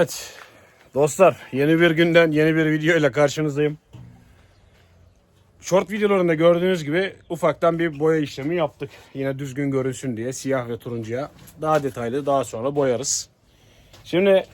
Evet dostlar, yeni bir günden yeni bir video ile karşınızdayım. Short videolarında gördüğünüz gibi ufaktan bir boya işlemi yaptık. Yine düzgün görünsün diye siyah ve turuncuya, daha detaylı daha sonra boyarız. Şimdi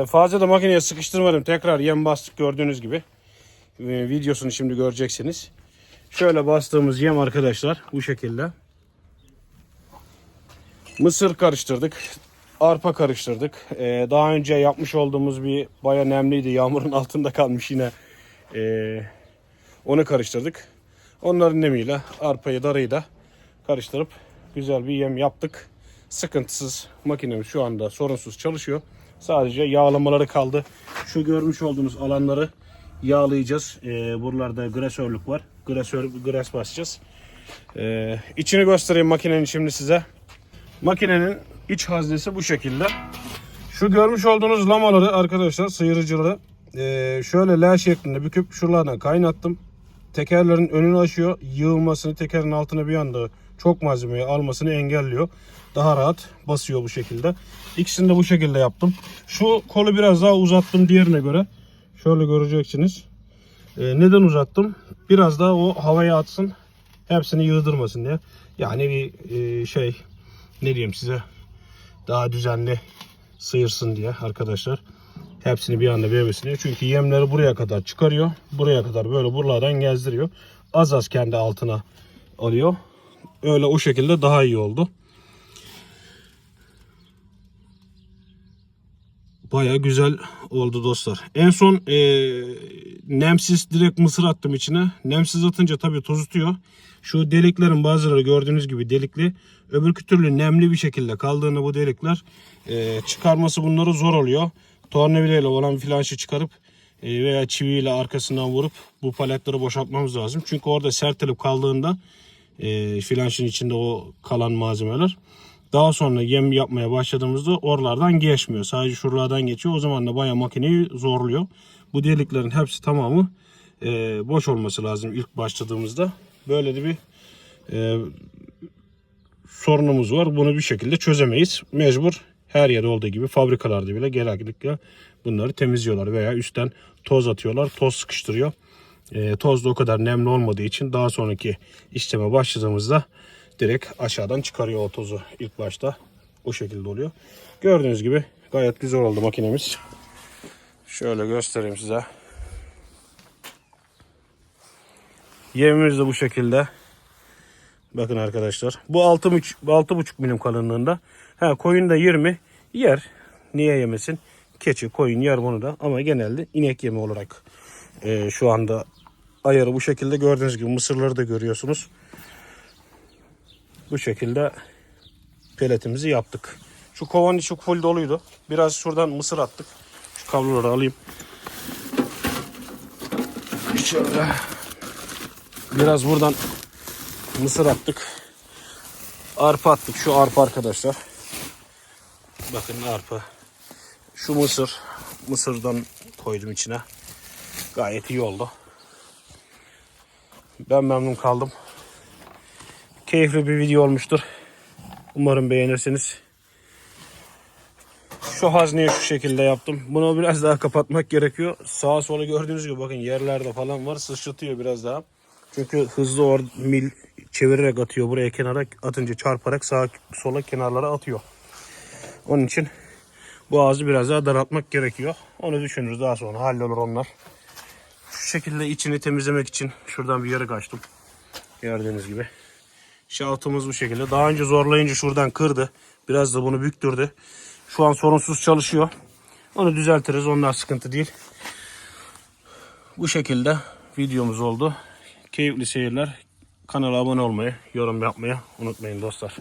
fazla da makineye sıkıştırmadım, tekrar yem bastık gördüğünüz gibi. Videosunu şimdi göreceksiniz. Şöyle bastığımız yem arkadaşlar bu şekilde. Mısır karıştırdık. Arpa karıştırdık. Daha önce yapmış olduğumuz bir baya nemliydi. Yağmurun altında kalmış yine. Onu karıştırdık. Onların nemiyle arpayı darıyı da karıştırıp güzel bir yem yaptık. Sıkıntısız makinemiz şu anda sorunsuz çalışıyor. Sadece yağlamaları kaldı. Şu görmüş olduğunuz alanları yağlayacağız. Buralarda gresörlük var. Gres basacağız. İçini göstereyim makinenin şimdi size. Makinenin iç haznesi bu şekilde. Şu görmüş olduğunuz lamaları arkadaşlar, sıyırıcıları şöyle L şeklinde büküp şuralardan kaynattım. Tekerlerin önünü açıyor. Yığılmasını, tekerin altına bir anda çok malzemeyi almasını engelliyor. Daha rahat basıyor bu şekilde. İkisini de bu şekilde yaptım. Şu kolu biraz daha uzattım diğerine göre. Şöyle göreceksiniz. Neden uzattım? Biraz daha o havaya atsın. Hepsini yığdırmasın diye. Yani bir ne diyeyim size, daha düzenli sıyırsın diye arkadaşlar. Hepsini bir anda vermesin diye. Çünkü yemleri buraya kadar çıkarıyor. Buraya kadar böyle buralardan gezdiriyor. Az az kendi altına alıyor. Öyle o şekilde daha iyi oldu. Baya güzel oldu dostlar. En son nemsiz direkt mısır attım içine. Nemsiz atınca tabii tozutuyor. Şu deliklerin bazıları gördüğünüz gibi delikli. Öbürkü türlü nemli bir şekilde kaldığında bu delikler çıkarması bunları zor oluyor. Tornavidayla olan flanşı çıkarıp veya çiviyle arkasından vurup bu paletleri boşaltmamız lazım. Çünkü orada sertleip kaldığında flanşın içinde o kalan malzemeler daha sonra yem yapmaya başladığımızda oralardan geçmiyor. Sadece şuralardan geçiyor. O zaman da bayağı makineyi zorluyor. Bu deliklerin hepsi tamamı boş olması lazım ilk başladığımızda. Böyle de bir sorunumuz var. Bunu bir şekilde çözemeyiz. Mecbur her yerde olduğu gibi fabrikalarda bile genellikle bunları temizliyorlar veya üstten toz atıyorlar. Toz sıkıştırıyor. Toz da o kadar nemli olmadığı için daha sonraki işleme başladığımızda direkt aşağıdan çıkarıyor o tozu ilk başta. O şekilde oluyor. Gördüğünüz gibi gayet güzel oldu makinemiz. Şöyle göstereyim size. Yemimiz de bu şekilde. Bakın arkadaşlar. Bu 6,5 milim kalınlığında. Koyun da 20 yer. Niye yemesin? Keçi, koyun yer bunu da. Ama genelde inek yemi olarak şu anda ayarı bu şekilde. Gördüğünüz gibi mısırları da görüyorsunuz. Bu şekilde peletimizi yaptık. Şu kovanın içi full doluydu. Biraz şuradan mısır attık. Şu kabloları alayım. Şöyle. Biraz buradan mısır attık. Arpa attık. Şu arpa arkadaşlar. Bakın arpa. Şu mısır. Mısırdan koydum içine. Gayet iyi oldu. Ben memnun kaldım. Keyifli bir video olmuştur. Umarım beğenirsiniz. Şu hazneyi şu şekilde yaptım. Bunu biraz daha kapatmak gerekiyor. Sağa sola gördüğünüz gibi bakın yerlerde falan var. Sıçratıyor biraz daha. Çünkü hızlı mil çevirerek atıyor. Buraya kenara atınca çarparak sağa sola kenarlara atıyor. Onun için bu ağzı biraz daha daraltmak gerekiyor. Onu düşünürüz, daha sonra hallolur onlar. Şu şekilde içini temizlemek için şuradan bir yarık açtım. Gördüğünüz gibi. Şaftımız bu şekilde. Daha önce zorlayınca şuradan kırdı. Biraz da bunu büktürdü. Şu an sorunsuz çalışıyor. Onu düzeltiriz. Onlar sıkıntı değil. Bu şekilde videomuz oldu. Keyifli seyirler. Kanala abone olmayı, yorum yapmayı unutmayın dostlar.